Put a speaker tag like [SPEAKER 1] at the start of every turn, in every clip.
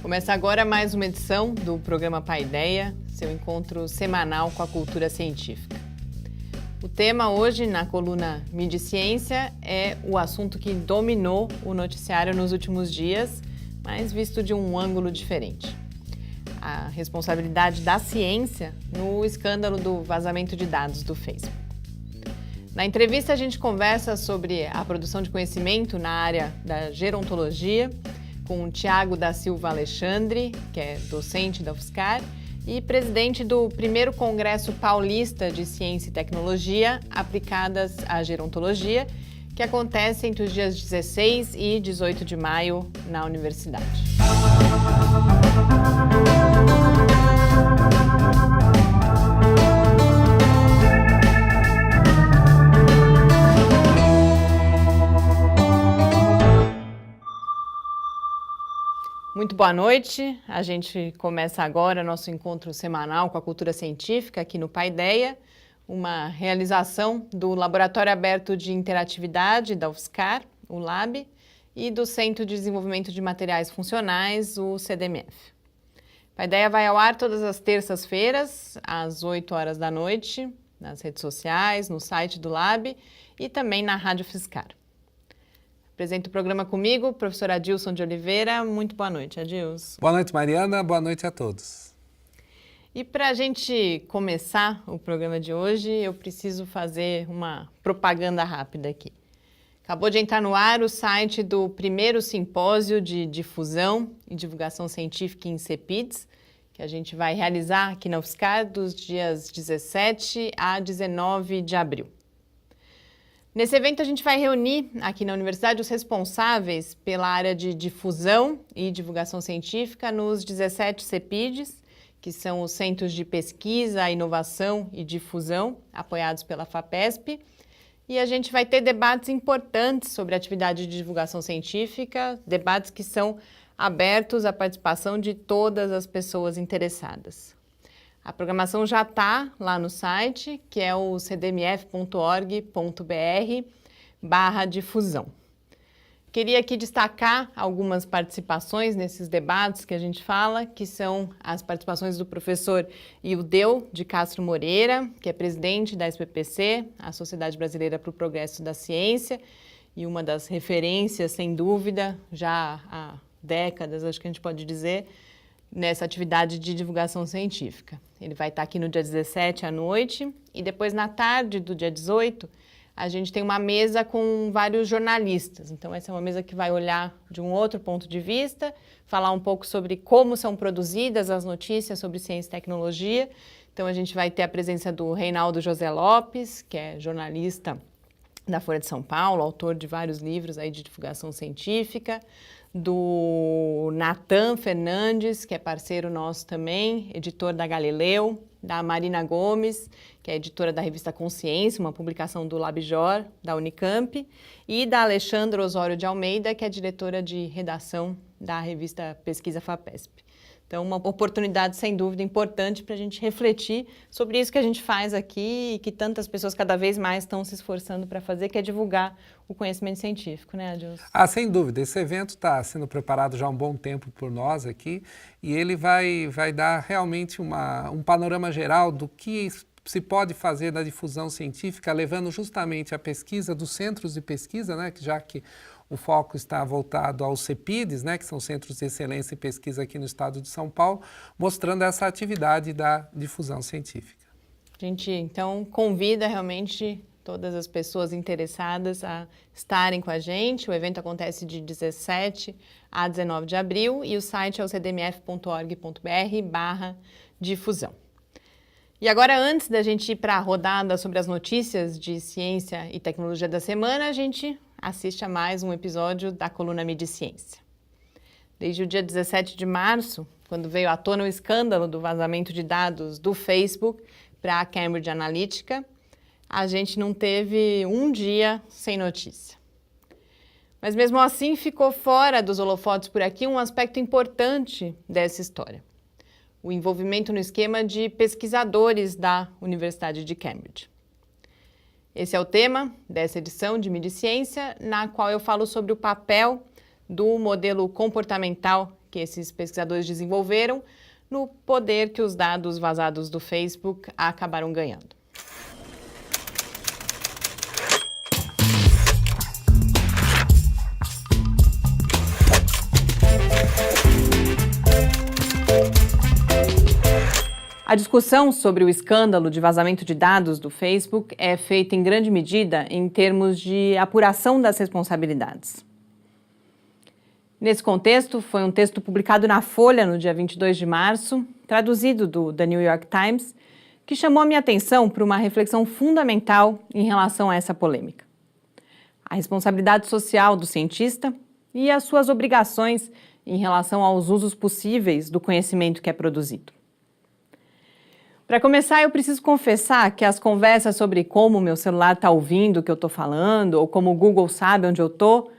[SPEAKER 1] Começa agora mais uma edição do programa Paideia, seu encontro semanal com a cultura científica. O tema hoje, na coluna Mídia e Ciência, é o assunto que dominou o noticiário nos últimos dias, mas visto de um ângulo diferente. A responsabilidade da ciência no escândalo do vazamento de dados do Facebook. Na entrevista, a gente conversa sobre a produção de conhecimento na área da gerontologia, com o Tiago da Silva Alexandre, que é docente da UFSCar e presidente do primeiro Congresso Paulista de Ciência e Tecnologia aplicadas à gerontologia, que acontece entre os dias 16 e 18 de maio na universidade. Muito boa noite. A gente começa agora nosso encontro semanal com a cultura científica aqui no Paideia, uma realização do Laboratório Aberto de Interatividade da UFSCar, o LAB, e do Centro de Desenvolvimento de Materiais Funcionais, o CDMF. Paideia vai ao ar todas as terças-feiras, às 8 horas da noite, nas redes sociais, no site do LAB e também na Rádio UFSCar. Apresento o programa comigo, professor Adilson de Oliveira. Muito boa noite, Adilson.
[SPEAKER 2] Boa noite, Mariana. Boa noite a todos.
[SPEAKER 1] E para a gente começar o programa de hoje, eu preciso fazer uma propaganda rápida aqui. Acabou de entrar no ar o site do primeiro simpósio de difusão e divulgação científica em CEPIDS, que a gente vai realizar aqui na UFSCar dos dias 17 a 19 de abril. Nesse evento, a gente vai reunir aqui na universidade os responsáveis pela área de difusão e divulgação científica nos 17 CEPIDs, que são os Centros de Pesquisa, Inovação e Difusão, apoiados pela FAPESP. E a gente vai ter debates importantes sobre a atividade de divulgação científica, debates que são abertos à participação de todas as pessoas interessadas. A programação já está lá no site, que é o cdmf.org.br/difusão. Queria aqui destacar algumas participações nesses debates que a gente fala, que são as participações do professor Ildeu de Castro Moreira, que é presidente da SBPC, a Sociedade Brasileira para o Progresso da Ciência, e uma das referências, sem dúvida, já há décadas, acho que a gente pode dizer, nessa atividade de divulgação científica. Ele vai estar aqui no dia 17 à noite e depois na tarde do dia 18 a gente tem uma mesa com vários jornalistas. Então essa é uma mesa que vai olhar de um outro ponto de vista, falar um pouco sobre como são produzidas as notícias sobre ciência e tecnologia. Então a gente vai ter a presença do Reinaldo José Lopes, que é jornalista da Folha de São Paulo, autor de vários livros aí de divulgação científica, do Natan Fernandes, que é parceiro nosso também, editor da Galileu, da Marina Gomes, que é editora da revista Consciência, uma publicação do LabJOR, da Unicamp, e da Alexandra Osório de Almeida, que é diretora de redação da revista Pesquisa FAPESP. Então, uma oportunidade, sem dúvida, importante para a gente refletir sobre isso que a gente faz aqui e que tantas pessoas cada vez mais estão se esforçando para fazer, que é divulgar o conhecimento científico, né, Adilson?
[SPEAKER 2] Sem dúvida. Esse evento está sendo preparado já há um bom tempo por nós aqui e ele vai dar realmente um panorama geral do que se pode fazer na difusão científica, levando justamente a pesquisa dos centros de pesquisa, né, já que o foco está voltado aos CEPIDs, né, que são Centros de Excelência e Pesquisa aqui no estado de São Paulo, mostrando essa atividade da difusão científica.
[SPEAKER 1] A gente, então, convida realmente todas as pessoas interessadas a estarem com a gente. O evento acontece de 17 a 19 de abril e o site é o cdmf.org.br/difusão. E agora, antes da gente ir para a rodada sobre as notícias de ciência e tecnologia da semana, a gente assiste a mais um episódio da coluna Mídia e Ciência. Desde o dia 17 de março, quando veio à tona o escândalo do vazamento de dados do Facebook para a Cambridge Analytica, a gente não teve um dia sem notícia. Mas mesmo assim ficou fora dos holofotes por aqui um aspecto importante dessa história: o envolvimento no esquema de pesquisadores da Universidade de Cambridge. Esse é o tema dessa edição de Mídia e Ciência, na qual eu falo sobre o papel do modelo comportamental que que esses pesquisadores desenvolveram no poder que os dados vazados do Facebook acabaram ganhando. A discussão sobre o escândalo de vazamento de dados do Facebook é feita em grande medida em termos de apuração das responsabilidades. Nesse contexto, foi um texto publicado na Folha no dia 22 de março, traduzido do The New York Times, que chamou a minha atenção para uma reflexão fundamental em relação a essa polêmica. A responsabilidade social do cientista e as suas obrigações em relação aos usos possíveis do conhecimento que é produzido. Para começar, eu preciso confessar que as conversas sobre como o meu celular está ouvindo o que eu estou falando ou como o Google sabe onde eu estou,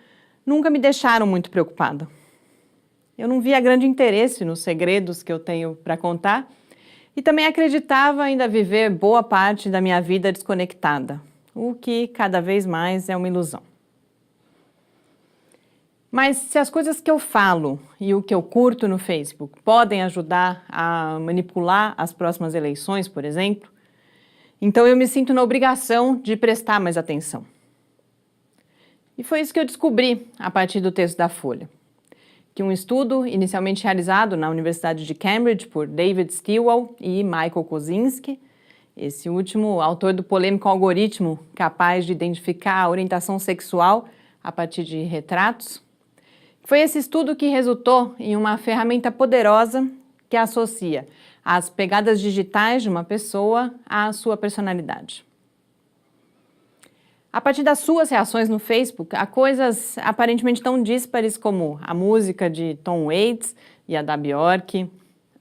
[SPEAKER 1] nunca me deixaram muito preocupada. Eu não via grande interesse nos segredos que eu tenho para contar e também acreditava ainda viver boa parte da minha vida desconectada, o que cada vez mais é uma ilusão. Mas se as coisas que eu falo e o que eu curto no Facebook podem ajudar a manipular as próximas eleições, por exemplo, então eu me sinto na obrigação de prestar mais atenção. E foi isso que eu descobri a partir do texto da Folha, que um estudo inicialmente realizado na Universidade de Cambridge por David Stilwell e Michael Kosinski, esse último autor do polêmico algoritmo capaz de identificar a orientação sexual a partir de retratos, foi esse estudo que resultou em uma ferramenta poderosa que associa as pegadas digitais de uma pessoa à sua personalidade. A partir das suas reações no Facebook, há coisas aparentemente tão díspares como a música de Tom Waits e a da Bjork,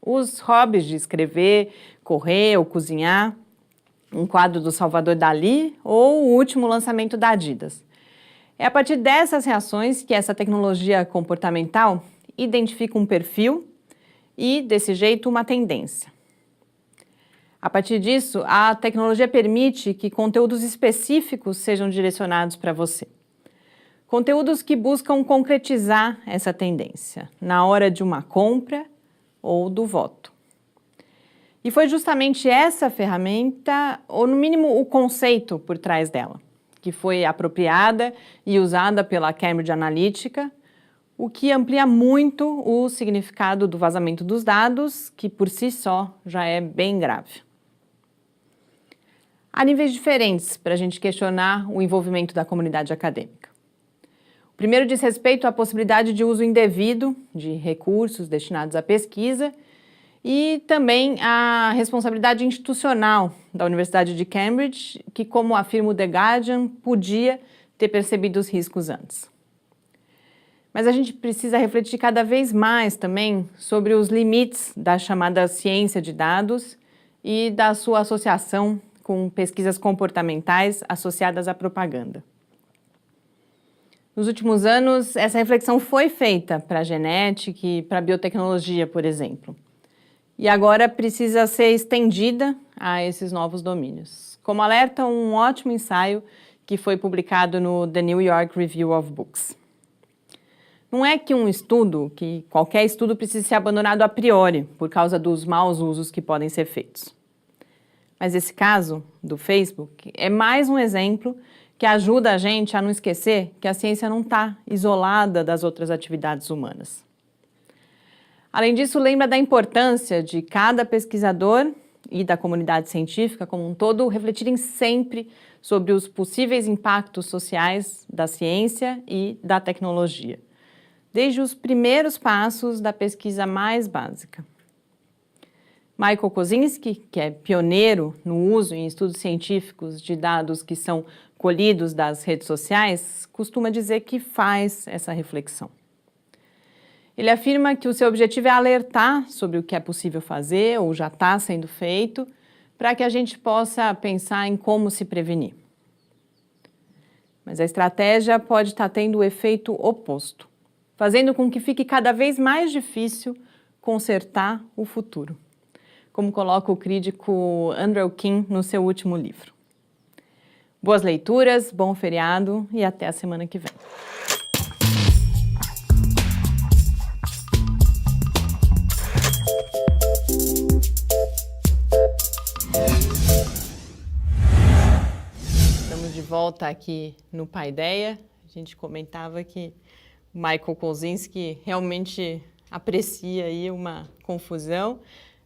[SPEAKER 1] os hobbies de escrever, correr ou cozinhar, um quadro do Salvador Dalí ou o último lançamento da Adidas. É a partir dessas reações que essa tecnologia comportamental identifica um perfil e, desse jeito, uma tendência. A partir disso, a tecnologia permite que conteúdos específicos sejam direcionados para você. Conteúdos que buscam concretizar essa tendência na hora de uma compra ou do voto. E foi justamente essa ferramenta, ou no mínimo o conceito por trás dela, que foi apropriada e usada pela Cambridge Analytica, o que amplia muito o significado do vazamento dos dados, que por si só já é bem grave. Há níveis diferentes para a gente questionar o envolvimento da comunidade acadêmica. O primeiro diz respeito à possibilidade de uso indevido de recursos destinados à pesquisa e também a responsabilidade institucional da Universidade de Cambridge, que, como afirma o The Guardian, podia ter percebido os riscos antes. Mas a gente precisa refletir cada vez mais também sobre os limites da chamada ciência de dados e da sua associação com pesquisas comportamentais associadas à propaganda. Nos últimos anos, essa reflexão foi feita para a genética e para a biotecnologia, por exemplo. E agora precisa ser estendida a esses novos domínios. Como alerta um ótimo ensaio que foi publicado no The New York Review of Books. Não é que qualquer estudo precise ser abandonado a priori por causa dos maus usos que podem ser feitos. Mas esse caso do Facebook é mais um exemplo que ajuda a gente a não esquecer que a ciência não está isolada das outras atividades humanas. Além disso, lembra da importância de cada pesquisador e da comunidade científica como um todo refletirem sempre sobre os possíveis impactos sociais da ciência e da tecnologia, desde os primeiros passos da pesquisa mais básica. Michael Kosinski, que é pioneiro no uso em estudos científicos de dados que são colhidos das redes sociais, costuma dizer que faz essa reflexão. Ele afirma que o seu objetivo é alertar sobre o que é possível fazer ou já está sendo feito, para que a gente possa pensar em como se prevenir. Mas a estratégia pode estar tendo o efeito oposto, fazendo com que fique cada vez mais difícil consertar o futuro, como coloca o crítico Andrew King no seu último livro. Boas leituras, bom feriado e até a semana que vem. volta aqui no Paideia. A gente comentava que o Michael Kozinski realmente aprecia aí uma confusão.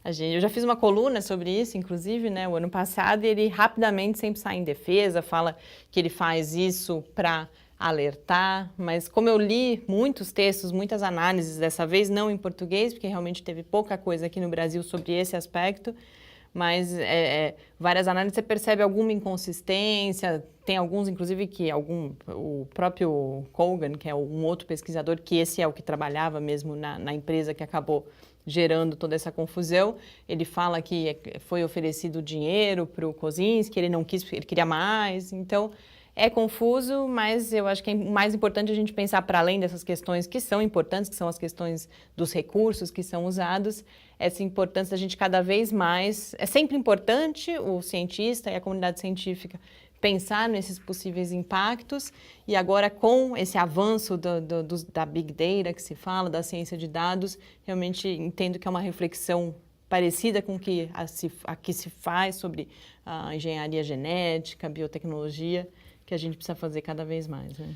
[SPEAKER 1] Eu já fiz uma coluna sobre isso, inclusive, né, o ano passado, e ele rapidamente sempre sai em defesa, fala que ele faz isso para alertar, mas como eu li muitos textos, muitas análises dessa vez, não em português, porque realmente teve pouca coisa aqui no Brasil sobre esse aspecto, mas várias análises você percebe alguma inconsistência, tem alguns, inclusive, o próprio Kogan, que é um outro pesquisador, que esse é o que trabalhava mesmo na empresa que acabou gerando toda essa confusão, ele fala que foi oferecido dinheiro para o Kozinski, ele não quis, ele queria mais, então é confuso, mas eu acho que é mais importante a gente pensar para além dessas questões que são importantes, que são as questões dos recursos que são usados, essa importância da gente cada vez mais, é sempre importante o cientista e a comunidade científica pensar nesses possíveis impactos e agora com esse avanço da Big Data que se fala, da ciência de dados, realmente entendo que é uma reflexão parecida com a que se faz sobre a engenharia genética, a biotecnologia, que a gente precisa fazer cada vez mais. Né?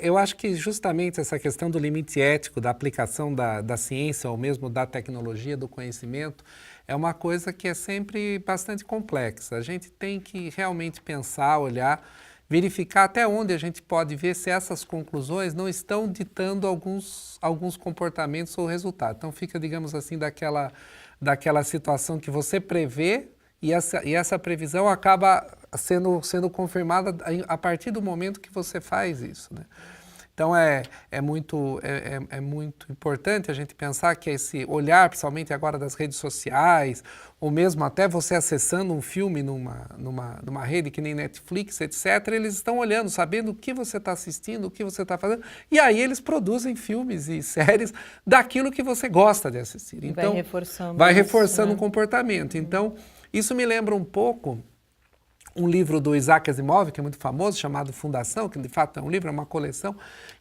[SPEAKER 2] Eu acho que justamente essa questão do limite ético, da aplicação da ciência ou mesmo da tecnologia, do conhecimento, é uma coisa que é sempre bastante complexa. A gente tem que realmente pensar, olhar, verificar até onde a gente pode ver se essas conclusões não estão ditando alguns comportamentos ou resultados. Então fica, digamos assim, daquela situação que você prevê e essa previsão acaba sendo confirmada a partir do momento que você faz isso, né? Então é muito importante a gente pensar que esse olhar, principalmente agora das redes sociais, ou mesmo até você acessando um filme numa rede que nem Netflix, etc., eles estão olhando, sabendo o que você está assistindo, o que você está fazendo, e aí eles produzem filmes e séries daquilo que você gosta de assistir. Então, vai reforçando o comportamento. Então, isso me lembra um pouco um livro do Isaac Asimov, que é muito famoso, chamado Fundação, que de fato é um livro, é uma coleção,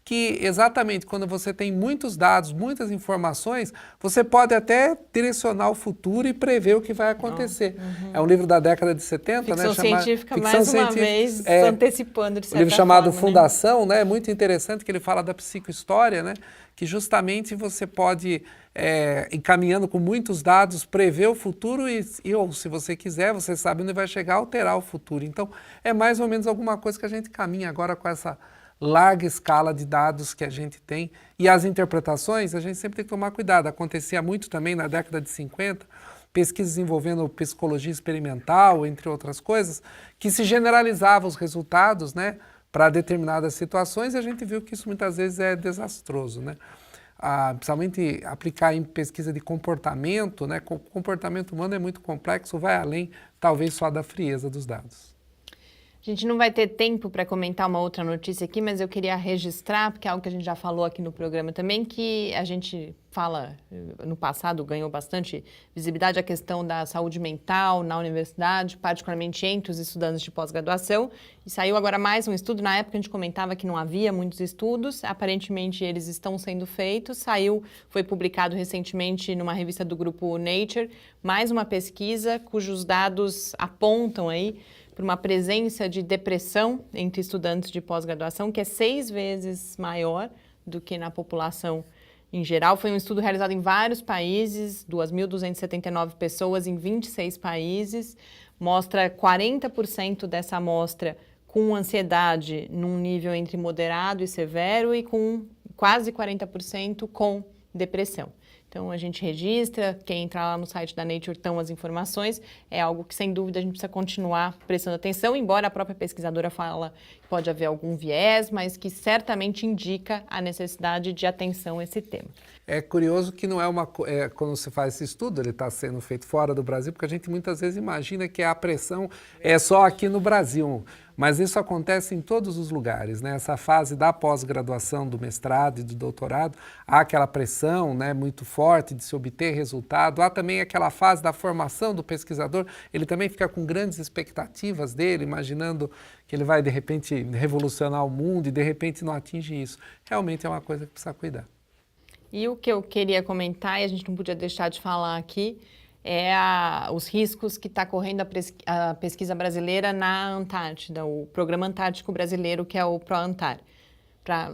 [SPEAKER 2] que exatamente quando você tem muitos dados, muitas informações, você pode até direcionar o futuro e prever o que vai acontecer. É um livro da década de 70,
[SPEAKER 1] ficção
[SPEAKER 2] né?
[SPEAKER 1] científica, mais uma vez, antecipando de certa
[SPEAKER 2] forma. Um livro chamado
[SPEAKER 1] forma,
[SPEAKER 2] Fundação, né? Muito interessante, que ele fala da psicohistória, né? Que justamente você pode, encaminhando com muitos dados, prever o futuro ou, se você quiser, você sabe onde vai chegar, alterar o futuro. Então, é mais ou menos alguma coisa que a gente caminha agora com essa larga escala de dados que a gente tem. E as interpretações, a gente sempre tem que tomar cuidado. Acontecia muito também na década de 50, pesquisas envolvendo psicologia experimental, entre outras coisas, que se generalizavam os resultados, né, para determinadas situações, e a gente viu que isso muitas vezes é desastroso, né? Principalmente aplicar em pesquisa de comportamento, né? O comportamento humano é muito complexo, vai além, talvez, só da frieza dos dados.
[SPEAKER 1] A gente não vai ter tempo para comentar uma outra notícia aqui, mas eu queria registrar, porque é algo que a gente já falou aqui no programa também, que a gente fala, no passado ganhou bastante visibilidade a questão da saúde mental na universidade, particularmente entre os estudantes de pós-graduação. E saiu agora mais um estudo, na época a gente comentava que não havia muitos estudos, aparentemente eles estão sendo feitos. Foi publicado recentemente numa revista do grupo Nature, mais uma pesquisa cujos dados apontam aí por uma presença de depressão entre estudantes de pós-graduação, que é 6 vezes maior do que na população em geral. Foi um estudo realizado em vários países, 2.279 pessoas em 26 países, mostra 40% dessa amostra com ansiedade num nível entre moderado e severo e com quase 40% com depressão. Então, a gente registra, quem entrar lá no site da Nature estão as informações, é algo que, sem dúvida, a gente precisa continuar prestando atenção, embora a própria pesquisadora fala que pode haver algum viés, mas que certamente indica a necessidade de atenção a esse tema.
[SPEAKER 2] É curioso que não é quando se faz esse estudo, ele está sendo feito fora do Brasil, porque a gente muitas vezes imagina que a pressão é só aqui no Brasil, mas isso acontece em todos os lugares, né? Essa fase da pós-graduação, do mestrado e do doutorado, há aquela pressão, né, muito forte de se obter resultado, há também aquela fase da formação do pesquisador, ele também fica com grandes expectativas dele, imaginando que ele vai de repente revolucionar o mundo e de repente não atinge isso. Realmente é uma coisa que precisa cuidar.
[SPEAKER 1] E o que eu queria comentar, e a gente não podia deixar de falar aqui, os riscos que está correndo a pesquisa brasileira na Antártida, o Programa Antártico Brasileiro, que é o ProAntar.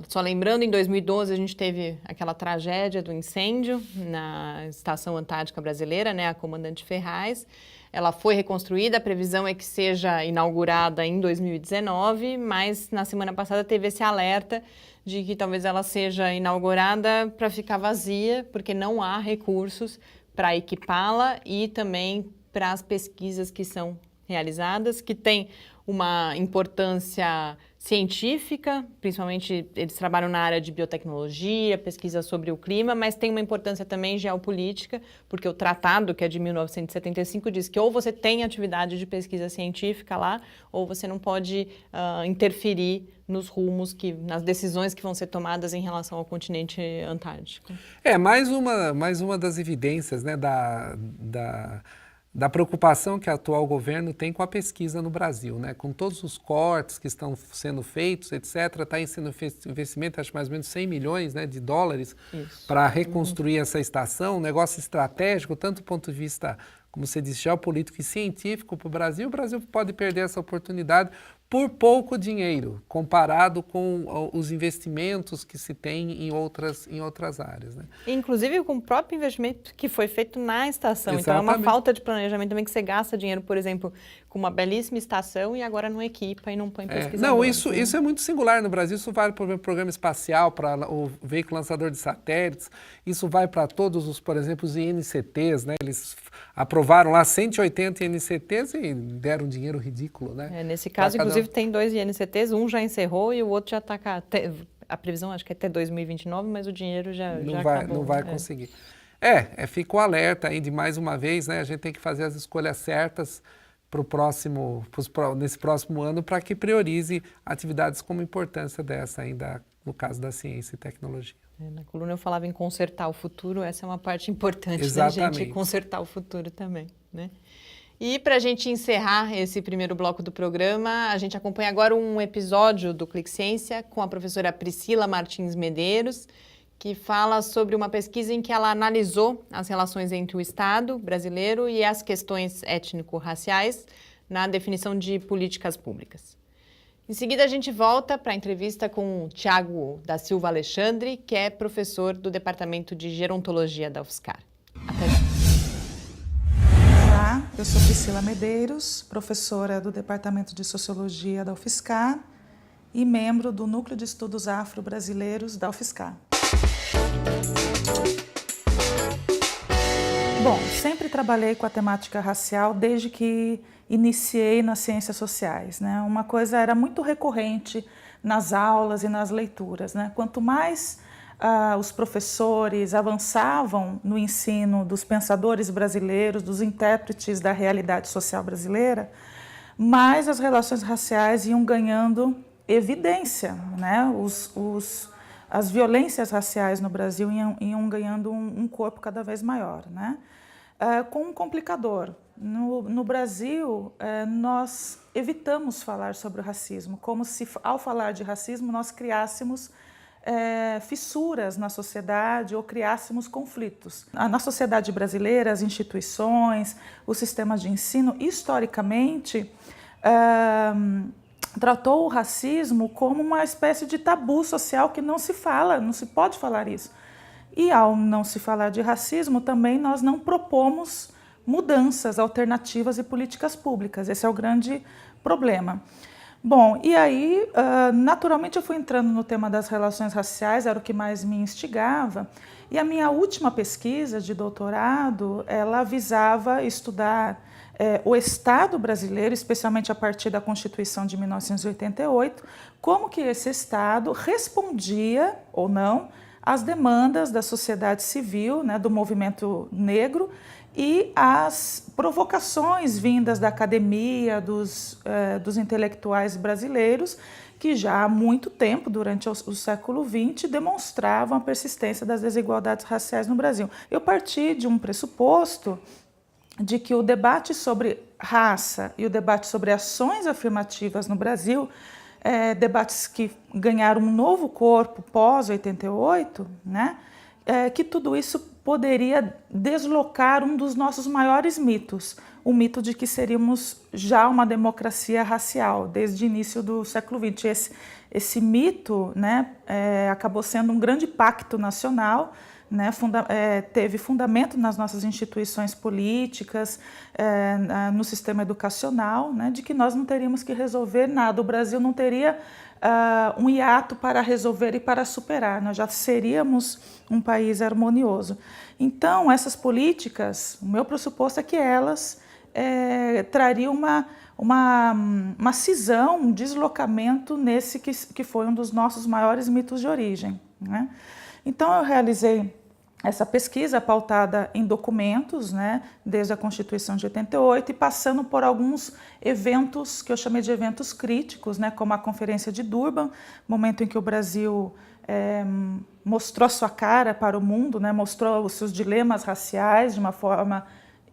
[SPEAKER 1] Só lembrando, em 2012 a gente teve aquela tragédia do incêndio na Estação Antártica Brasileira, né, a Comandante Ferraz. Ela foi reconstruída, a previsão é que seja inaugurada em 2019, mas na semana passada teve esse alerta de que talvez ela seja inaugurada para ficar vazia, porque não há recursos para equipá-la e também para as pesquisas que são realizadas, que têm uma importância científica, principalmente eles trabalham na área de biotecnologia, pesquisa sobre o clima, mas tem uma importância também geopolítica, porque o tratado, que é de 1975, diz que ou você tem atividade de pesquisa científica lá, ou você não pode interferir nos rumos, nas decisões que vão ser tomadas em relação ao continente antártico.
[SPEAKER 2] Mais uma das evidências, né, da preocupação que o atual governo tem com a pesquisa no Brasil, né? Com todos os cortes que estão sendo feitos, etc., está sendo investimento, acho mais ou menos 100 milhões, né, de dólares para reconstruir essa estação, um negócio estratégico, tanto do ponto de vista, como você disse, geopolítico e científico para o Brasil pode perder essa oportunidade por pouco dinheiro, comparado com os investimentos que se tem em outras áreas, né?
[SPEAKER 1] Inclusive com o próprio investimento que foi feito na estação.
[SPEAKER 2] Exatamente.
[SPEAKER 1] Então é uma falta de planejamento também que você gasta dinheiro, por exemplo, com uma belíssima estação e agora não equipa e não põe pesquisador.
[SPEAKER 2] Não, isso é muito singular no Brasil, isso vale para o programa espacial, para o veículo lançador de satélites, isso vai para todos os, por exemplo, os INCTs, né? Eles aprovaram lá 180 INCTs e deram um dinheiro ridículo, né?
[SPEAKER 1] Nesse caso, inclusive, tem 2 INCTs, um já encerrou e o outro já está cá. A previsão acho que é até 2029, mas o dinheiro já acabou.
[SPEAKER 2] Não vai conseguir. Fica o alerta aí de mais uma vez, né? A gente tem que fazer as escolhas certas nesse próximo ano para que priorize atividades como importância dessa ainda no caso da ciência e tecnologia.
[SPEAKER 1] Na coluna eu falava em consertar o futuro, essa é uma parte importante
[SPEAKER 2] Exatamente.
[SPEAKER 1] da gente consertar o futuro também, né? E para a gente encerrar esse primeiro bloco do programa, a gente acompanha agora um episódio do Clique Ciência com a professora Priscila Martins Medeiros, que fala sobre uma pesquisa em que ela analisou as relações entre o Estado brasileiro e as questões étnico-raciais na definição de políticas públicas. Em seguida, a gente volta para a entrevista com o Tiago da Silva Alexandre, que é professor do Departamento de Gerontologia da UFSCar. Até já.
[SPEAKER 3] Olá, eu sou Priscila Medeiros, professora do Departamento de Sociologia da UFSCar e membro do Núcleo de Estudos Afro-Brasileiros da UFSCar. Bom, sempre trabalhei com a temática racial desde que iniciei nas ciências sociais, né? Uma coisa era muito recorrente nas aulas e nas leituras, né? Quanto mais os professores avançavam no ensino dos pensadores brasileiros, dos intérpretes da realidade social brasileira, mais as relações raciais iam ganhando evidência, né? As violências raciais no Brasil iam ganhando um corpo cada vez maior, né? Com um complicador. No Brasil, nós evitamos falar sobre o racismo, como se, ao falar de racismo, nós criássemos fissuras na sociedade ou criássemos conflitos. Na sociedade brasileira, as instituições, o sistema de ensino, historicamente, tratou o racismo como uma espécie de tabu social que não se fala, não se pode falar isso. E ao não se falar de racismo, também nós não propomos mudanças, alternativas e políticas públicas. Esse é o grande problema. Bom, e aí, naturalmente eu fui entrando no tema das relações raciais, era o que mais me instigava, e a minha última pesquisa de doutorado, ela visava estudar o Estado brasileiro, especialmente a partir da Constituição de 1988, como que esse Estado respondia, ou não, às demandas da sociedade civil, né, do movimento negro, e as provocações vindas da academia, dos intelectuais brasileiros, que já há muito tempo, durante o século XX, demonstravam a persistência das desigualdades raciais no Brasil. Eu parti de um pressuposto de que o debate sobre raça e o debate sobre ações afirmativas no Brasil, debates que ganharam um novo corpo pós-88, né, que tudo isso poderia deslocar um dos nossos maiores mitos, o mito de que seríamos já uma democracia racial, desde o início do século XX. Esse mito, né, acabou sendo um grande pacto nacional, né, teve fundamento nas nossas instituições políticas, no sistema educacional, né, de que nós não teríamos que resolver nada, o Brasil não teria um hiato para resolver e para superar, nós já seríamos um país harmonioso. Então, essas políticas, o meu pressuposto é que elas trariam uma cisão, um deslocamento nesse que foi um dos nossos maiores mitos de origem, né? Então, eu realizei essa pesquisa pautada em documentos, né, desde a Constituição de 88 e passando por alguns eventos que eu chamei de eventos críticos, né, como a Conferência de Durban, momento em que o Brasil mostrou sua cara para o mundo, né, mostrou os seus dilemas raciais de uma forma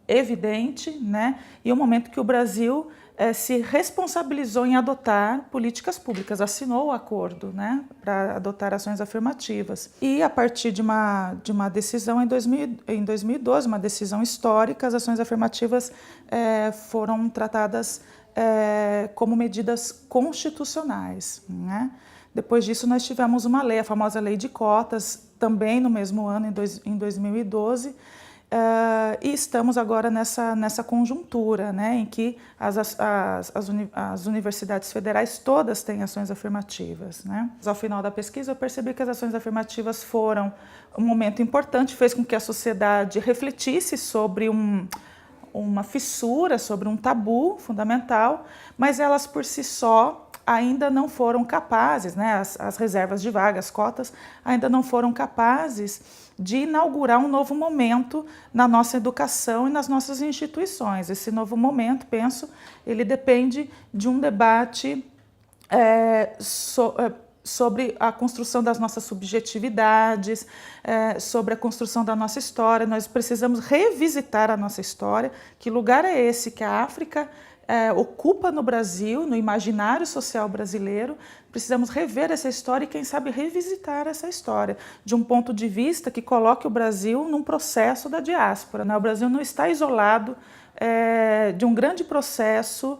[SPEAKER 3] evidente, né, e o momento que o Brasil se responsabilizou em adotar políticas públicas, assinou o acordo, né, para adotar ações afirmativas. E a partir de uma decisão em 2012, uma decisão histórica, as ações afirmativas foram tratadas como medidas constitucionais, né? Depois disso, nós tivemos uma lei, a famosa Lei de Cotas, também no mesmo ano, em 2012, e estamos agora nessa conjuntura, né, em que as universidades federais todas têm ações afirmativas, né. Ao final da pesquisa, eu percebi que as ações afirmativas foram um momento importante, fez com que a sociedade refletisse sobre uma fissura, sobre um tabu fundamental, mas elas por si só ainda não foram capazes, né, as reservas de vagas, cotas, ainda não foram capazes de inaugurar um novo momento na nossa educação e nas nossas instituições. Esse novo momento, penso, ele depende de um debate sobre a construção das nossas subjetividades, sobre a construção da nossa história. Nós precisamos revisitar a nossa história. Que lugar é esse que a África ocupa no Brasil, no imaginário social brasileiro? Precisamos rever essa história e, quem sabe, revisitar essa história de um ponto de vista que coloque o Brasil num processo da diáspora, né? O Brasil não está isolado de um grande processo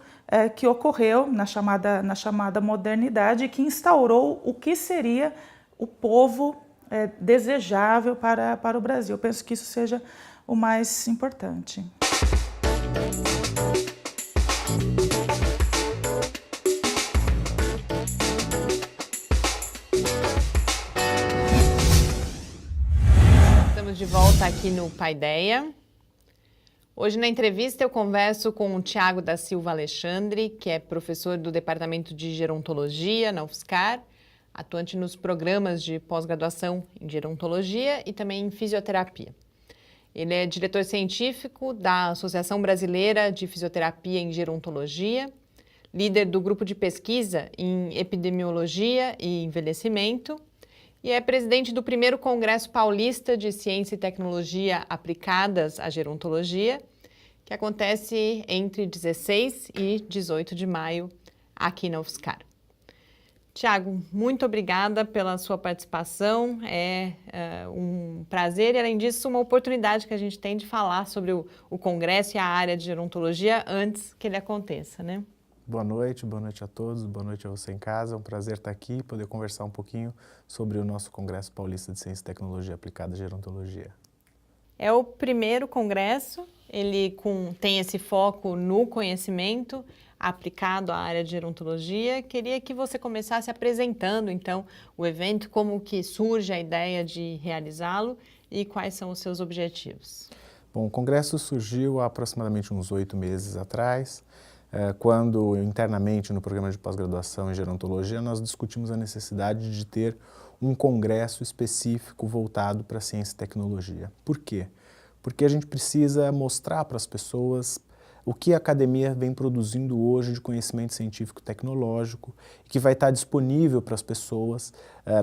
[SPEAKER 3] que ocorreu na chamada modernidade e que instaurou o que seria o povo desejável para o Brasil. Eu penso que isso seja o mais importante.
[SPEAKER 1] Estamos de volta aqui no Paideia. Hoje na entrevista eu converso com o Thiago da Silva Alexandre, que é professor do Departamento de Gerontologia na UFSCar, atuante nos programas de pós-graduação em Gerontologia e também em Fisioterapia. Ele é diretor científico da Associação Brasileira de Fisioterapia em Gerontologia, líder do grupo de pesquisa em Epidemiologia e Envelhecimento e é presidente do primeiro Congresso Paulista de Ciência e Tecnologia Aplicadas à Gerontologia, que acontece entre 16 e 18 de maio aqui na UFSCar. Tiago, muito obrigada pela sua participação, é um prazer e, além disso, uma oportunidade que a gente tem de falar sobre o Congresso e a área de gerontologia antes que ele aconteça, né?
[SPEAKER 4] Boa noite a todos, boa noite a você em casa, é um prazer estar aqui e poder conversar um pouquinho sobre o nosso Congresso Paulista de Ciência e Tecnologia Aplicada à Gerontologia.
[SPEAKER 1] É o primeiro congresso, ele tem esse foco no conhecimento aplicado à área de gerontologia. Queria que você começasse apresentando, então, o evento, como que surge a ideia de realizá-lo e quais são os seus objetivos.
[SPEAKER 4] Bom, o congresso surgiu há aproximadamente uns 8 meses atrás, quando internamente no programa de pós-graduação em gerontologia nós discutimos a necessidade de ter um congresso específico voltado para ciência e tecnologia. Por quê? Porque a gente precisa mostrar para as pessoas o que a academia vem produzindo hoje de conhecimento científico e tecnológico, que vai estar disponível para as pessoas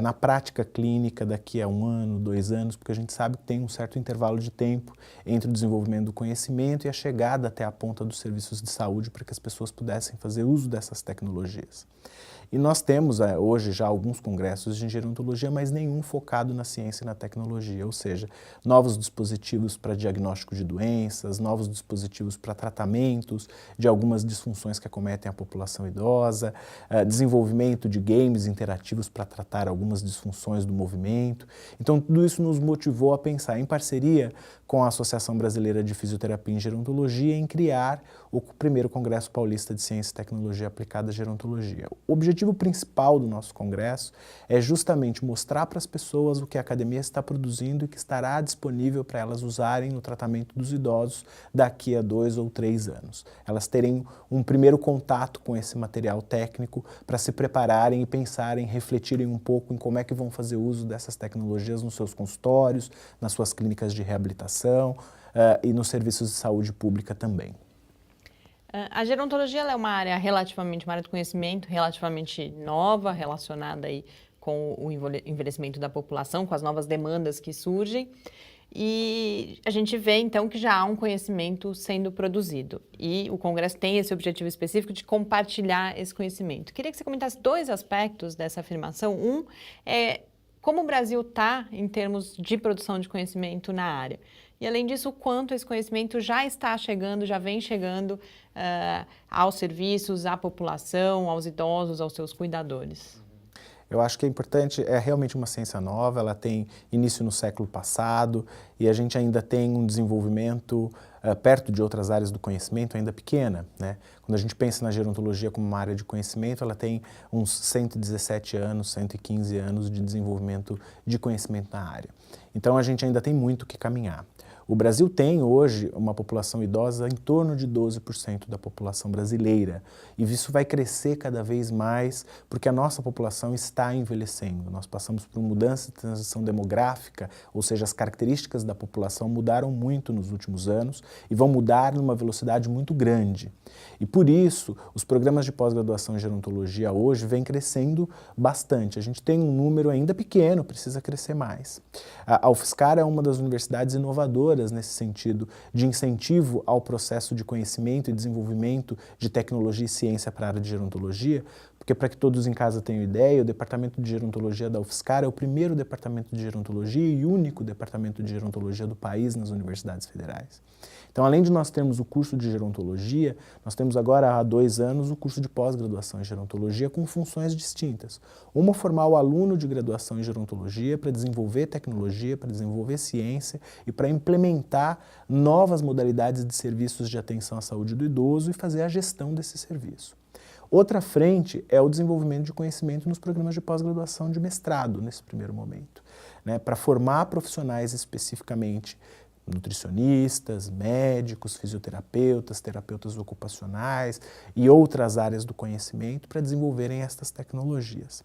[SPEAKER 4] na prática clínica daqui a 1 ano, 2 anos, porque a gente sabe que tem um certo intervalo de tempo entre o desenvolvimento do conhecimento e a chegada até a ponta dos serviços de saúde para que as pessoas pudessem fazer uso dessas tecnologias. E nós temos hoje já alguns congressos de gerontologia, mas nenhum focado na ciência e na tecnologia, ou seja, novos dispositivos para diagnóstico de doenças, novos dispositivos para tratamentos de algumas disfunções que acometem a população idosa, desenvolvimento de games interativos para tratar algumas disfunções do movimento. Então, tudo isso nos motivou a pensar, em parceria com a Associação Brasileira de Fisioterapia em Gerontologia, em criar o primeiro Congresso Paulista de Ciência e Tecnologia Aplicada à Gerontologia. O objetivo principal do nosso congresso é justamente mostrar para as pessoas o que a academia está produzindo e que estará disponível para elas usarem no tratamento dos idosos daqui a 2 ou 3 anos. Elas terem um primeiro contato com esse material técnico para se prepararem e pensarem, refletirem um pouco em como é que vão fazer uso dessas tecnologias nos seus consultórios, nas suas clínicas de reabilitação e nos serviços de saúde pública também.
[SPEAKER 1] A gerontologia ela é uma área uma área de conhecimento relativamente nova, relacionada aí com o envelhecimento da população, com as novas demandas que surgem. E a gente vê, então, que já há um conhecimento sendo produzido. E o Congresso tem esse objetivo específico de compartilhar esse conhecimento. Queria que você comentasse 2 aspectos dessa afirmação. Um é como o Brasil está em termos de produção de conhecimento na área. E, além disso, o quanto esse conhecimento já está chegando, já vem chegando aos serviços, à população, aos idosos, aos seus cuidadores.
[SPEAKER 4] Eu acho que é importante, é realmente uma ciência nova, ela tem início no século passado e a gente ainda tem um desenvolvimento perto de outras áreas do conhecimento ainda pequena, né? Quando a gente pensa na gerontologia como uma área de conhecimento, ela tem uns 117 anos, 115 anos de desenvolvimento de conhecimento na área. Então a gente ainda tem muito que caminhar. O Brasil tem hoje uma população idosa em torno de 12% da população brasileira e isso vai crescer cada vez mais porque a nossa população está envelhecendo. Nós passamos por uma mudança de transição demográfica, ou seja, as características da população mudaram muito nos últimos anos e vão mudar numa velocidade muito grande. E por isso, os programas de pós-graduação em gerontologia hoje vêm crescendo bastante. A gente tem um número ainda pequeno, precisa crescer mais. A UFSCar é uma das universidades inovadoras nesse sentido de incentivo ao processo de conhecimento e desenvolvimento de tecnologia e ciência para a área de gerontologia, porque para que todos em casa tenham ideia, o Departamento de Gerontologia da UFSCar é o primeiro departamento de gerontologia e único departamento de gerontologia do país nas universidades federais. Então, além de nós termos o curso de gerontologia, nós temos agora há 2 anos o curso de pós-graduação em gerontologia com funções distintas. Uma, formar o aluno de graduação em gerontologia para desenvolver tecnologia, para desenvolver ciência e para implementar novas modalidades de serviços de atenção à saúde do idoso e fazer a gestão desse serviço. Outra frente é o desenvolvimento de conhecimento nos programas de pós-graduação de mestrado, nesse primeiro momento, né, para formar profissionais especificamente nutricionistas, médicos, fisioterapeutas, terapeutas ocupacionais e outras áreas do conhecimento para desenvolverem estas tecnologias.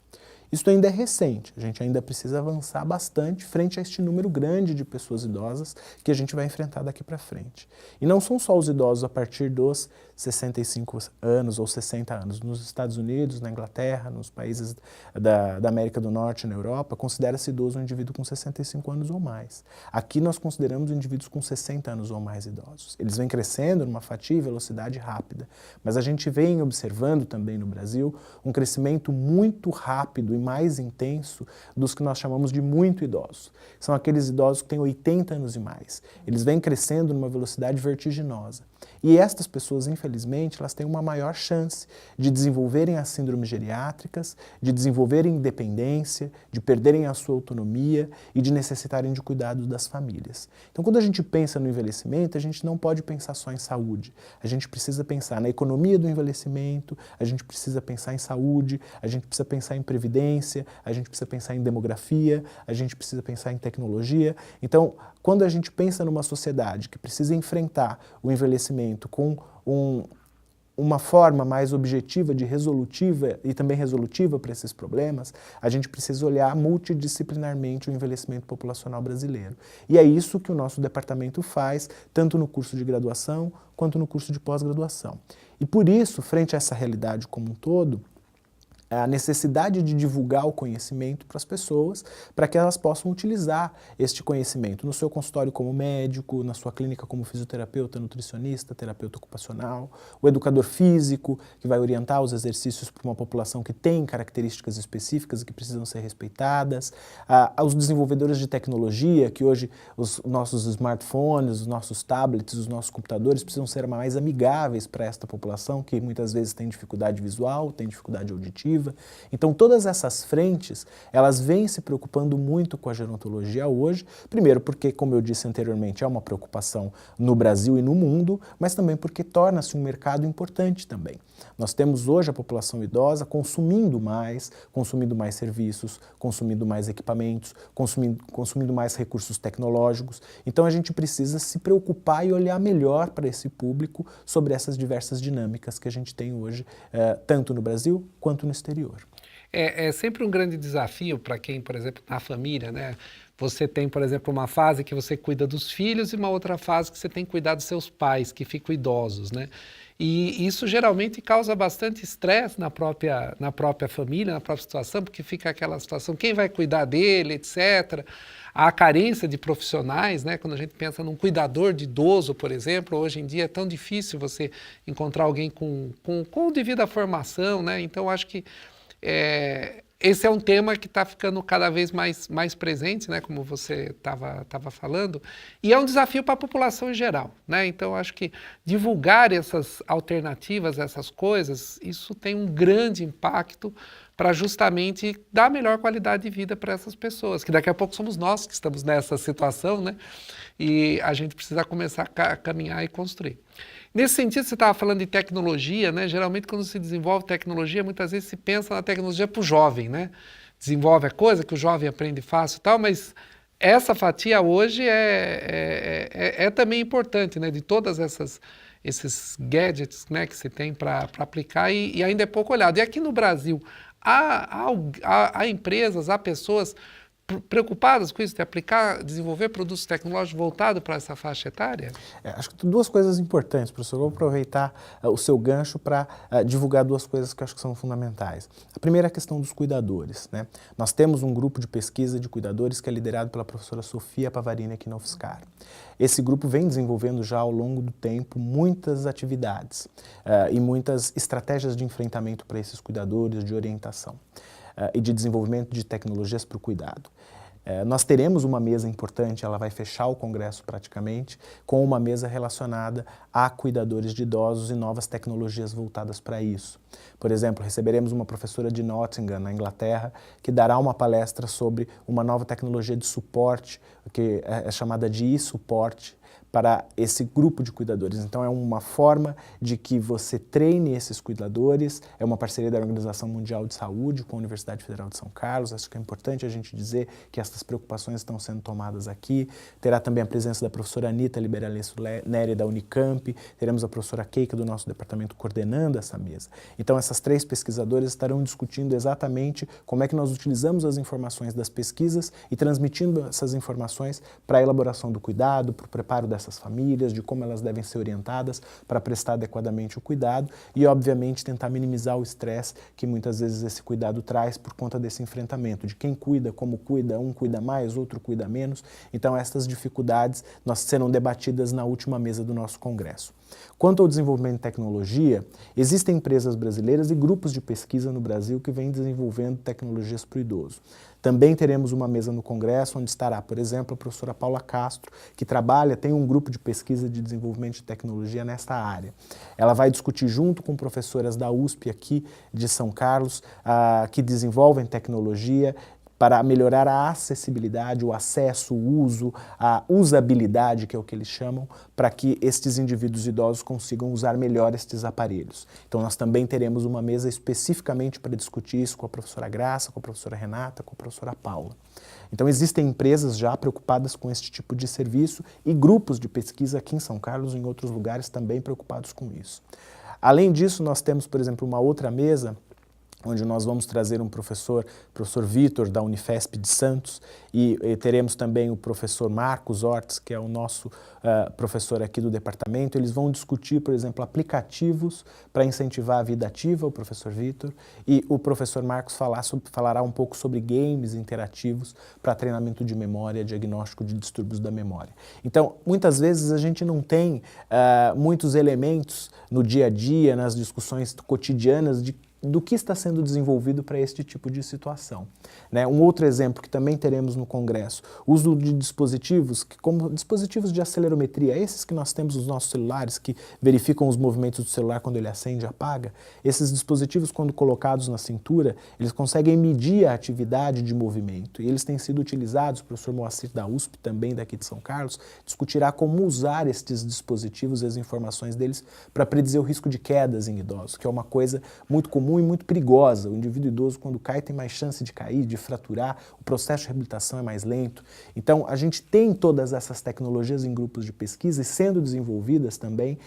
[SPEAKER 4] Isso ainda é recente, a gente ainda precisa avançar bastante frente a este número grande de pessoas idosas que a gente vai enfrentar daqui para frente. E não são só os idosos a partir dos 65 anos ou 60 anos. Nos Estados Unidos, na Inglaterra, nos países da América do Norte e na Europa, considera-se idoso um indivíduo com 65 anos ou mais. Aqui nós consideramos indivíduos com 60 anos ou mais idosos. Eles vêm crescendo numa fatia e velocidade rápida, mas a gente vem observando também no Brasil um crescimento muito rápido e mais intenso dos que nós chamamos de muito idosos. São aqueles idosos que têm 80 anos e mais. Eles vêm crescendo numa velocidade vertiginosa. E estas pessoas, infelizmente, elas têm uma maior chance de desenvolverem as síndromes geriátricas, de desenvolverem independência, de perderem a sua autonomia e de necessitarem de cuidados das famílias. Então, quando a gente pensa no envelhecimento, a gente não pode pensar só em saúde. A gente precisa pensar na economia do envelhecimento, a gente precisa pensar em saúde, a gente precisa pensar em previdência, a gente precisa pensar em demografia, a gente precisa pensar em tecnologia. Então, quando a gente pensa numa sociedade que precisa enfrentar o envelhecimento com uma forma mais objetiva, resolutiva e também resolutiva para esses problemas, a gente precisa olhar multidisciplinarmente o envelhecimento populacional brasileiro. E é isso que o nosso departamento faz, tanto no curso de graduação quanto no curso de pós-graduação. E por isso, frente a essa realidade como um todo, a necessidade de divulgar o conhecimento para as pessoas, para que elas possam utilizar este conhecimento no seu consultório como médico, na sua clínica como fisioterapeuta, nutricionista, terapeuta ocupacional, o educador físico, que vai orientar os exercícios para uma população que tem características específicas e que precisam ser respeitadas, os desenvolvedores de tecnologia, que hoje os nossos smartphones, os nossos tablets, os nossos computadores precisam ser mais amigáveis para esta população, que muitas vezes tem dificuldade visual, tem dificuldade auditiva. Então, todas essas frentes, elas vêm se preocupando muito com a gerontologia hoje, primeiro porque, como eu disse anteriormente, é uma preocupação no Brasil e no mundo, mas também porque torna-se um mercado importante também. Nós temos hoje a população idosa consumindo mais serviços, consumindo mais equipamentos, consumindo mais recursos tecnológicos. Então, a gente precisa se preocupar e olhar melhor para esse público sobre essas diversas dinâmicas que a gente tem hoje, tanto no Brasil quanto no exterior.
[SPEAKER 2] É sempre um grande desafio para quem, por exemplo, na família, né? Você tem, por exemplo, uma fase que você cuida dos filhos e uma outra fase que você tem que cuidar dos seus pais, que ficam idosos, né? E isso geralmente causa bastante estresse na própria família, na própria situação, porque fica aquela situação, quem vai cuidar dele, etc. A carência de profissionais, né? Quando a gente pensa num cuidador de idoso, por exemplo, hoje em dia é tão difícil você encontrar alguém com devida formação, né? Então, acho que esse é um tema que está ficando cada vez mais presente, né, como você estava falando, e é um desafio para a população em geral, né? Então, acho que divulgar essas alternativas, essas coisas, isso tem um grande impacto para justamente dar melhor qualidade de vida para essas pessoas, que daqui a pouco somos nós que estamos nessa situação, né? E a gente precisa começar a caminhar e construir. Nesse sentido, você estava falando de tecnologia, né? Geralmente, quando se desenvolve tecnologia, muitas vezes se pensa na tecnologia para o jovem, né? Desenvolve a coisa que o jovem aprende fácil e tal, mas essa fatia hoje é também importante, né? De todas esses gadgets, né, que se tem para aplicar e ainda é pouco olhado. E aqui no Brasil, há empresas, há pessoas preocupadas com isso, de desenvolver produtos tecnológicos voltados para essa faixa etária?
[SPEAKER 4] Acho que duas coisas importantes, professor. Vou aproveitar o seu gancho para divulgar duas coisas que eu acho que são fundamentais. A primeira é a questão dos cuidadores, né? Nós temos um grupo de pesquisa de cuidadores que é liderado pela professora Sofia Pavarini aqui na UFSCar. Esse grupo vem desenvolvendo já ao longo do tempo muitas atividades e muitas estratégias de enfrentamento para esses cuidadores, de orientação e de desenvolvimento de tecnologias para o cuidado. Nós teremos uma mesa importante, ela vai fechar o congresso praticamente, com uma mesa relacionada a cuidadores de idosos e novas tecnologias voltadas para isso. Por exemplo, receberemos uma professora de Nottingham, na Inglaterra, que dará uma palestra sobre uma nova tecnologia de suporte, que é chamada de e-suporte, para esse grupo de cuidadores. Então, é uma forma de que você treine esses cuidadores, é uma parceria da Organização Mundial de Saúde com a Universidade Federal de São Carlos. Acho que é importante a gente dizer que essas preocupações estão sendo tomadas aqui. Terá também a presença da professora Anita Liberalesso Neri, da Unicamp, teremos a professora Keika do nosso departamento coordenando essa mesa. Então, essas três pesquisadoras estarão discutindo exatamente como é que nós utilizamos as informações das pesquisas e transmitindo essas informações para a elaboração do cuidado, para o preparo dessas famílias, de como elas devem ser orientadas para prestar adequadamente o cuidado e, obviamente, tentar minimizar o estresse que muitas vezes esse cuidado traz por conta desse enfrentamento, de quem cuida, como cuida, um cuida mais, outro cuida menos. Então, essas dificuldades serão debatidas na última mesa do nosso congresso. Quanto ao desenvolvimento de tecnologia, existem empresas brasileiras e grupos de pesquisa no Brasil que vêm desenvolvendo tecnologias para o idoso. Também teremos uma mesa no Congresso onde estará, por exemplo, a professora Paula Castro, que tem um grupo de pesquisa de desenvolvimento de tecnologia nesta área. Ela vai discutir junto com professoras da USP aqui de São Carlos, que desenvolvem tecnologia para melhorar a acessibilidade, o acesso, o uso, a usabilidade, que é o que eles chamam, para que estes indivíduos idosos consigam usar melhor estes aparelhos. Então, nós também teremos uma mesa especificamente para discutir isso com a professora Graça, com a professora Renata, com a professora Paula. Então, existem empresas já preocupadas com este tipo de serviço e grupos de pesquisa aqui em São Carlos e em outros lugares também preocupados com isso. Além disso, nós temos, por exemplo, uma outra mesa onde nós vamos trazer um professor Vitor, da Unifesp de Santos, e teremos também o professor Marcos Ortiz, que é o nosso professor aqui do departamento. Eles vão discutir, por exemplo, aplicativos para incentivar a vida ativa, o professor Vitor, e o professor Marcos falará um pouco sobre games interativos para treinamento de memória, diagnóstico de distúrbios da memória. Então, muitas vezes a gente não tem muitos elementos no dia a dia, nas discussões cotidianas do que está sendo desenvolvido para este tipo de situação. Né? Um outro exemplo que também teremos no Congresso, o uso de dispositivos, como dispositivos de acelerometria, esses que nós temos nos nossos celulares, que verificam os movimentos do celular quando ele acende e apaga. Esses dispositivos, quando colocados na cintura, eles conseguem medir a atividade de movimento, e eles têm sido utilizados. O professor Moacir da USP, também daqui de São Carlos, discutirá como usar estes dispositivos e as informações deles para predizer o risco de quedas em idosos, que é uma coisa muito comum e muito perigosa. O indivíduo idoso, quando cai, tem mais chance de cair, de fraturar, o processo de reabilitação é mais lento. Então, a gente tem todas essas tecnologias em grupos de pesquisa e sendo desenvolvidas também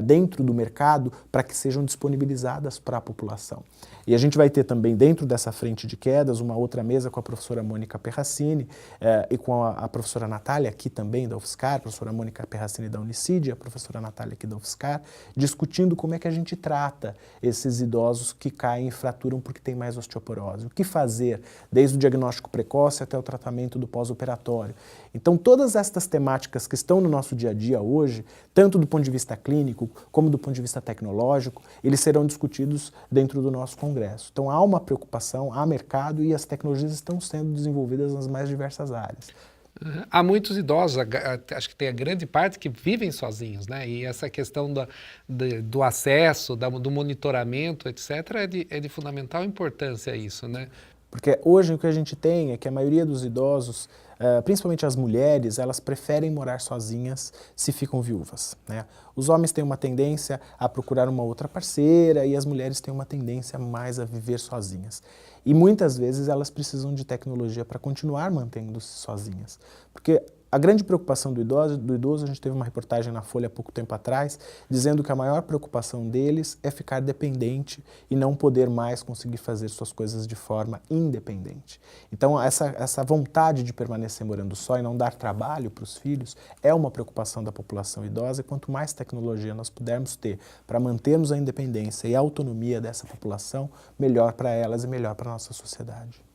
[SPEAKER 4] dentro do mercado para que sejam disponibilizadas para a população. E a gente vai ter também, dentro dessa frente de quedas, uma outra mesa com a professora Mônica Perracini e com a professora Natália, aqui também da UFSCar, a professora Mônica Perracini da Unicid e a professora Natália aqui da UFSCar, discutindo como é que a gente trata esses idosos que caem e fraturam porque tem mais osteoporose. O que fazer, desde o diagnóstico precoce até o tratamento do pós-operatório. Então, todas estas temáticas que estão no nosso dia a dia hoje, tanto do ponto de vista clínico como do ponto de vista tecnológico, eles serão discutidos dentro do nosso congresso. Então, há uma preocupação, há mercado e as tecnologias estão sendo desenvolvidas nas mais diversas áreas.
[SPEAKER 2] Há muitos idosos, acho que tem a grande parte que vivem sozinhos, né? E essa questão do acesso, do monitoramento, etc., é de fundamental importância isso, né?
[SPEAKER 4] Porque hoje o que a gente tem é que a maioria dos idosos, principalmente as mulheres, elas preferem morar sozinhas se ficam viúvas, né? Os homens têm uma tendência a procurar uma outra parceira e as mulheres têm uma tendência mais a viver sozinhas. E muitas vezes elas precisam de tecnologia para continuar mantendo-se sozinhas. Porque a grande preocupação do idoso, a gente teve uma reportagem na Folha há pouco tempo atrás, dizendo que a maior preocupação deles é ficar dependente e não poder mais conseguir fazer suas coisas de forma independente. Então, essa vontade de permanecer morando só e não dar trabalho para os filhos é uma preocupação da população idosa, e quanto mais tecnologia nós pudermos ter para mantermos a independência e a autonomia dessa população, melhor para elas e melhor para a nossa sociedade.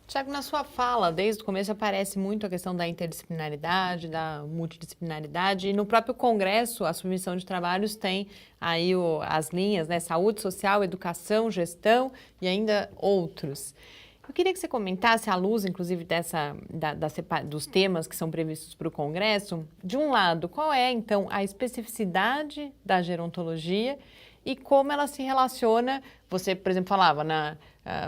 [SPEAKER 1] Tiago, na sua fala, desde o começo aparece muito a questão da interdisciplinaridade, da multidisciplinaridade, e no próprio Congresso, a submissão de trabalhos tem aí as linhas, né, saúde social, educação, gestão e ainda outros. Eu queria que você comentasse, à luz, inclusive, dos temas que são previstos para o Congresso, de um lado, qual é, então, a especificidade da gerontologia e como ela se relaciona, você, por exemplo, falava na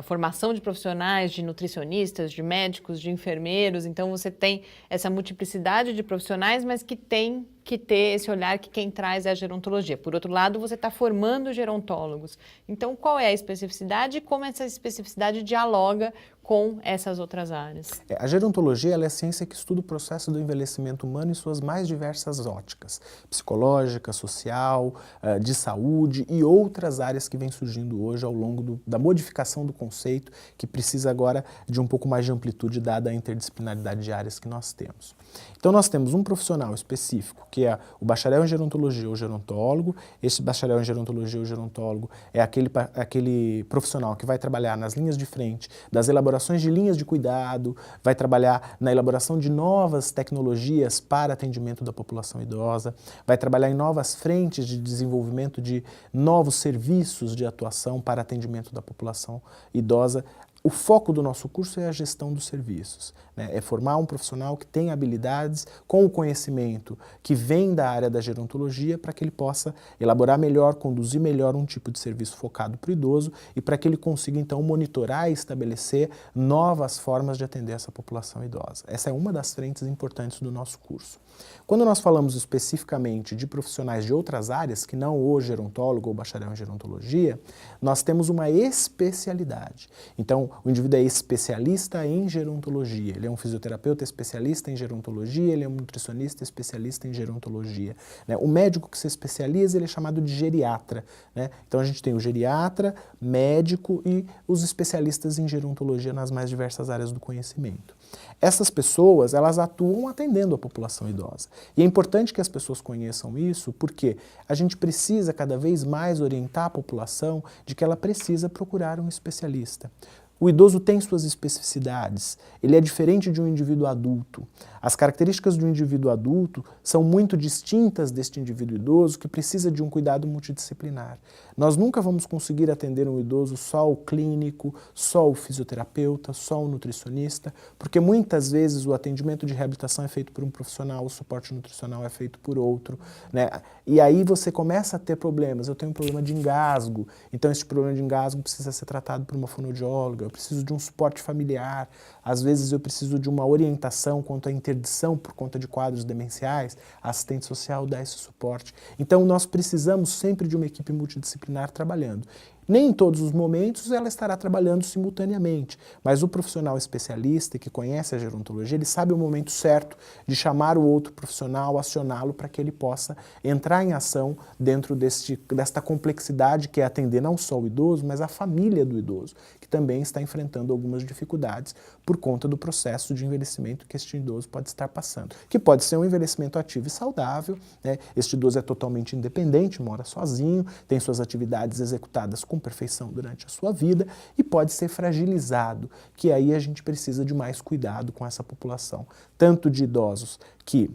[SPEAKER 1] formação de profissionais, de nutricionistas, de médicos, de enfermeiros, então você tem essa multiplicidade de profissionais, mas que tem que ter esse olhar que quem traz é a gerontologia. Por outro lado, você está formando gerontólogos. Então, qual é a especificidade e como essa especificidade dialoga com essas outras áreas?
[SPEAKER 4] A gerontologia ela é a ciência que estuda o processo do envelhecimento humano em suas mais diversas óticas, psicológica, social, de saúde e outras áreas que vêm surgindo hoje ao longo da modificação do conceito, que precisa agora de um pouco mais de amplitude dada a interdisciplinaridade de áreas que nós temos. Então, nós temos um profissional específico, que é o bacharel em gerontologia ou gerontólogo. Este bacharel em gerontologia ou gerontólogo é aquele profissional que vai trabalhar nas linhas de frente das elaborações de linhas de cuidado, vai trabalhar na elaboração de novas tecnologias para atendimento da população idosa, vai trabalhar em novas frentes de desenvolvimento de novos serviços de atuação para atendimento da população idosa. O foco do nosso curso é a gestão dos serviços, né? É formar um profissional que tem habilidades com o conhecimento que vem da área da gerontologia para que ele possa elaborar melhor, conduzir melhor um tipo de serviço focado para o idoso e para que ele consiga, então, monitorar e estabelecer novas formas de atender essa população idosa. Essa é uma das frentes importantes do nosso curso. Quando nós falamos especificamente de profissionais de outras áreas, que não o gerontólogo ou bacharel em gerontologia, nós temos uma especialidade. Então, o indivíduo é especialista em gerontologia, ele é um fisioterapeuta especialista em gerontologia, ele é um nutricionista especialista em gerontologia, né? O médico que se especializa, ele é chamado de geriatra, né? Então a gente tem o geriatra, médico e os especialistas em gerontologia nas mais diversas áreas do conhecimento. Essas pessoas, elas atuam atendendo a população idosa. E é importante que as pessoas conheçam isso, porque a gente precisa cada vez mais orientar a população de que ela precisa procurar um especialista. O idoso tem suas especificidades, ele é diferente de um indivíduo adulto. As características de um indivíduo adulto são muito distintas deste indivíduo idoso que precisa de um cuidado multidisciplinar. Nós nunca vamos conseguir atender um idoso só o clínico, só o fisioterapeuta, só o nutricionista, porque muitas vezes o atendimento de reabilitação é feito por um profissional, o suporte nutricional é feito por outro, né? E aí você começa a ter problemas. Eu tenho um problema de engasgo, então esse problema de engasgo precisa ser tratado por uma fonoaudióloga, eu preciso de um suporte familiar, às vezes eu preciso de uma orientação quanto à interdição por conta de quadros demenciais, a assistente social dá esse suporte. Então nós precisamos sempre de uma equipe multidisciplinar trabalhando. Nem em todos os momentos ela estará trabalhando simultaneamente, mas o profissional especialista que conhece a gerontologia, ele sabe o momento certo de chamar o outro profissional, acioná-lo para que ele possa entrar em ação dentro desta complexidade que é atender não só o idoso, mas a família do idoso, que também está enfrentando algumas dificuldades por conta do processo de envelhecimento que este idoso pode estar passando, que pode ser um envelhecimento ativo e saudável, né? Este idoso é totalmente independente, mora sozinho, tem suas atividades executadas com perfeição durante a sua vida e pode ser fragilizado, que aí a gente precisa de mais cuidado com essa população, tanto de idosos que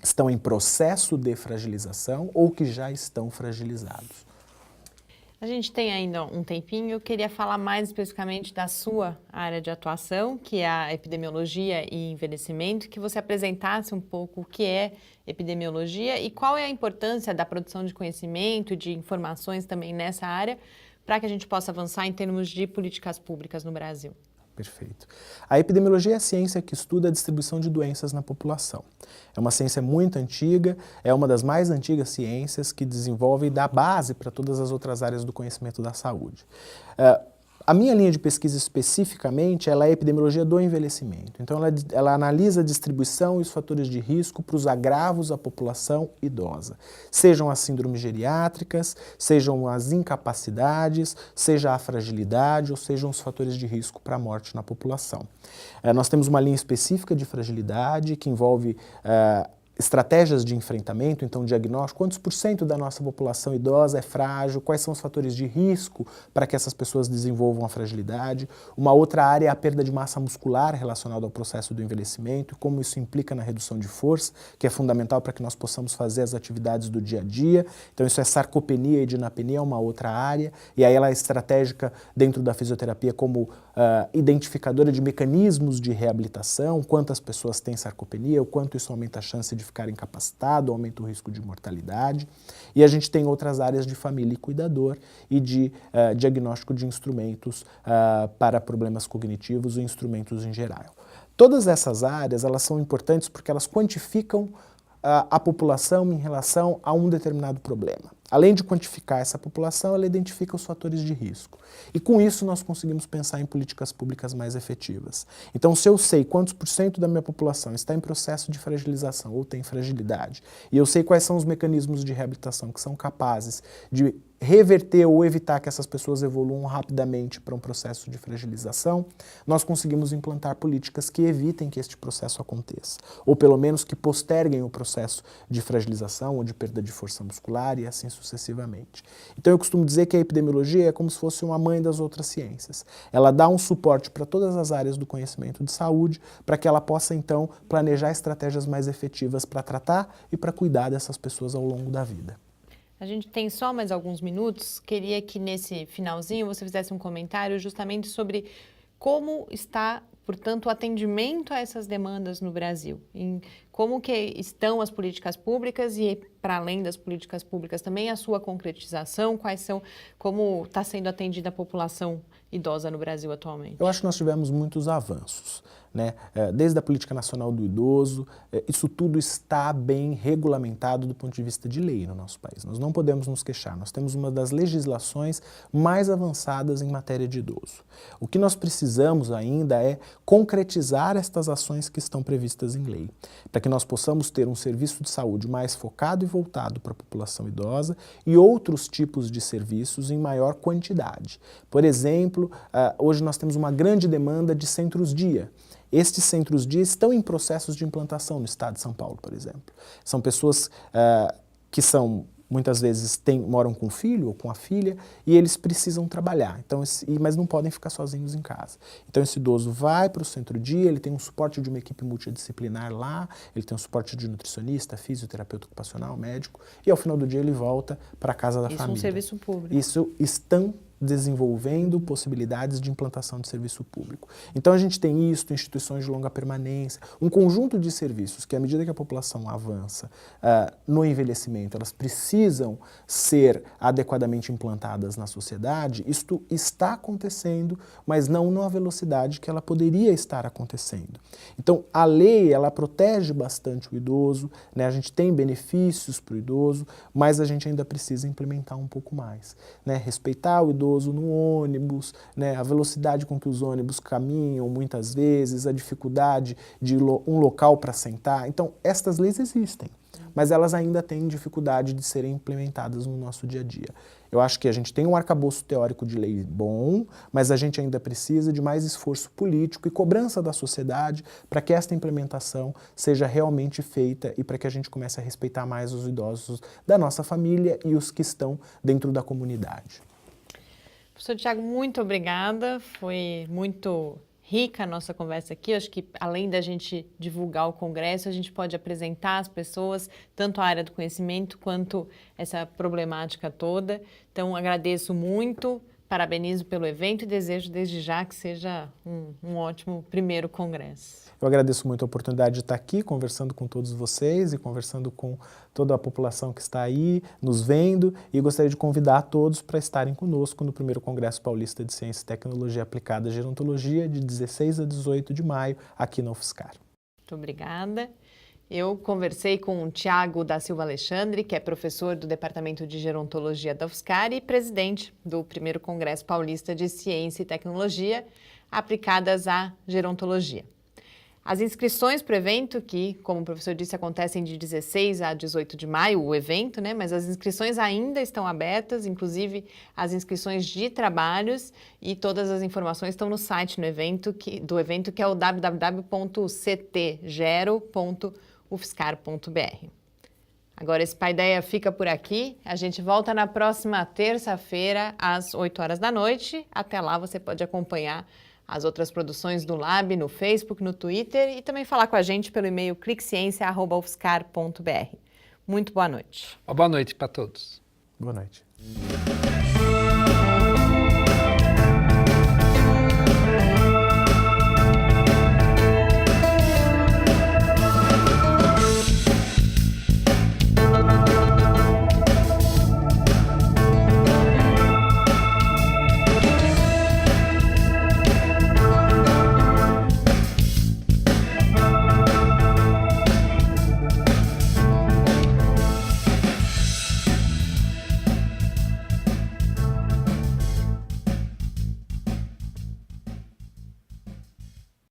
[SPEAKER 4] estão em processo de fragilização ou que já estão fragilizados.
[SPEAKER 1] A gente tem ainda um tempinho, eu queria falar mais especificamente da sua área de atuação, que é a epidemiologia e envelhecimento, que você apresentasse um pouco o que é epidemiologia e qual é a importância da produção de conhecimento e de informações também nessa área, para que a gente possa avançar em termos de políticas públicas no Brasil.
[SPEAKER 4] Perfeito. A epidemiologia é a ciência que estuda a distribuição de doenças na população. É uma ciência muito antiga, é uma das mais antigas ciências que desenvolve e dá base para todas as outras áreas do conhecimento da saúde. A minha linha de pesquisa especificamente, ela é a epidemiologia do envelhecimento. Então ela analisa a distribuição e os fatores de risco para os agravos à população idosa. Sejam as síndromes geriátricas, sejam as incapacidades, seja a fragilidade ou sejam os fatores de risco para a morte na população. Nós temos uma linha específica de fragilidade que envolve estratégias de enfrentamento, então diagnóstico, quantos % da nossa população idosa é frágil, quais são os fatores de risco para que essas pessoas desenvolvam a fragilidade. Uma outra área é a perda de massa muscular relacionada ao processo do envelhecimento e como isso implica na redução de força, que é fundamental para que nós possamos fazer as atividades do dia a dia. Então isso é sarcopenia e dinapenia, é uma outra área, e aí ela é estratégica dentro da fisioterapia como identificadora de mecanismos de reabilitação, quantas pessoas têm sarcopenia, o quanto isso aumenta a chance de ficar incapacitado, aumenta o risco de mortalidade. E a gente tem outras áreas de família e cuidador e de diagnóstico de instrumentos para problemas cognitivos e instrumentos em geral. Todas essas áreas, elas são importantes porque elas quantificam a população em relação a um determinado problema. Além de quantificar essa população, ela identifica os fatores de risco. E com isso nós conseguimos pensar em políticas públicas mais efetivas. Então, se eu sei quantos % da minha população está em processo de fragilização ou tem fragilidade, e eu sei quais são os mecanismos de reabilitação que são capazes de reverter ou evitar que essas pessoas evoluam rapidamente para um processo de fragilização, nós conseguimos implantar políticas que evitem que este processo aconteça, ou pelo menos que posterguem o processo de fragilização ou de perda de força muscular e assim sucessivamente. Então eu costumo dizer que a epidemiologia é como se fosse uma mãe das outras ciências. Ela dá um suporte para todas as áreas do conhecimento de saúde, para que ela possa então planejar estratégias mais efetivas para tratar e para cuidar dessas pessoas ao longo da vida.
[SPEAKER 1] A gente tem só mais alguns minutos, queria que nesse finalzinho você fizesse um comentário justamente sobre como está, portanto, o atendimento a essas demandas no Brasil, em como que estão as políticas públicas e para além das políticas públicas, também a sua concretização? Como está sendo atendida a população idosa no Brasil atualmente?
[SPEAKER 4] Eu acho que nós tivemos muitos avanços, né? Desde a Política Nacional do Idoso, isso tudo está bem regulamentado do ponto de vista de lei no nosso país. Nós não podemos nos queixar, nós temos uma das legislações mais avançadas em matéria de idoso. O que nós precisamos ainda é concretizar estas ações que estão previstas em lei, para que nós possamos ter um serviço de saúde mais focado e voltado para a população idosa e outros tipos de serviços em maior quantidade. Por exemplo, hoje nós temos uma grande demanda de centros-dia. Estes centros-dia estão em processos de implantação no estado de São Paulo, por exemplo. São pessoas que muitas vezes moram com o filho ou com a filha e eles precisam trabalhar, mas não podem ficar sozinhos em casa. Então esse idoso vai para o centro-dia, ele tem um suporte de uma equipe multidisciplinar lá, ele tem um suporte de nutricionista, fisioterapeuta ocupacional, médico, e ao final do dia ele volta para a casa da família.
[SPEAKER 1] Isso é um serviço público.
[SPEAKER 4] Isso estão desenvolvendo possibilidades de implantação de serviço público. Então a gente tem isso, instituições de longa permanência, um conjunto de serviços que à medida que a população avança no envelhecimento, elas precisam ser adequadamente implantadas na sociedade. Isto está acontecendo, mas não na velocidade que ela poderia estar acontecendo. Então a lei, ela protege bastante o idoso, né? A gente tem benefícios para o idoso, mas a gente ainda precisa implementar um pouco mais, né? Respeitar o idoso no ônibus, né, a velocidade com que os ônibus caminham muitas vezes, a dificuldade de um local para sentar. Então, estas leis existem, mas elas ainda têm dificuldade de serem implementadas no nosso dia a dia. Eu acho que a gente tem um arcabouço teórico de lei bom, mas a gente ainda precisa de mais esforço político e cobrança da sociedade para que esta implementação seja realmente feita e para que a gente comece a respeitar mais os idosos da nossa família e os que estão dentro da comunidade.
[SPEAKER 1] Professor Tiago, muito obrigada. Foi muito rica a nossa conversa aqui. Eu acho que, além da gente divulgar o Congresso, a gente pode apresentar às pessoas tanto a área do conhecimento quanto essa problemática toda. Então, agradeço muito, parabenizo pelo evento e desejo desde já que seja um ótimo primeiro Congresso.
[SPEAKER 4] Eu agradeço muito a oportunidade de estar aqui conversando com todos vocês e conversando com toda a população que está aí, nos vendo, e gostaria de convidar a todos para estarem conosco no primeiro Congresso Paulista de Ciência e Tecnologia Aplicada à Gerontologia, de 16 a 18 de maio, aqui na UFSCar.
[SPEAKER 1] Muito obrigada. Eu conversei com o Tiago da Silva Alexandre, que é professor do Departamento de Gerontologia da UFSCar e presidente do primeiro Congresso Paulista de Ciência e Tecnologia Aplicadas à Gerontologia. As inscrições para o evento, que, como o professor disse, acontecem de 16 a 18 de maio, o evento, né? Mas as inscrições ainda estão abertas, inclusive as inscrições de trabalhos, e todas as informações estão no site do evento, que é o www.ctgero.ufscar.br. Agora esse Paideia fica por aqui. A gente volta na próxima terça-feira, às 8 horas da noite. Até lá você pode acompanhar as outras produções do Lab no Facebook, no Twitter e também falar com a gente pelo e-mail cliqueciência@ufscar.br. Muito boa noite.
[SPEAKER 2] Boa noite para todos.
[SPEAKER 4] Boa noite.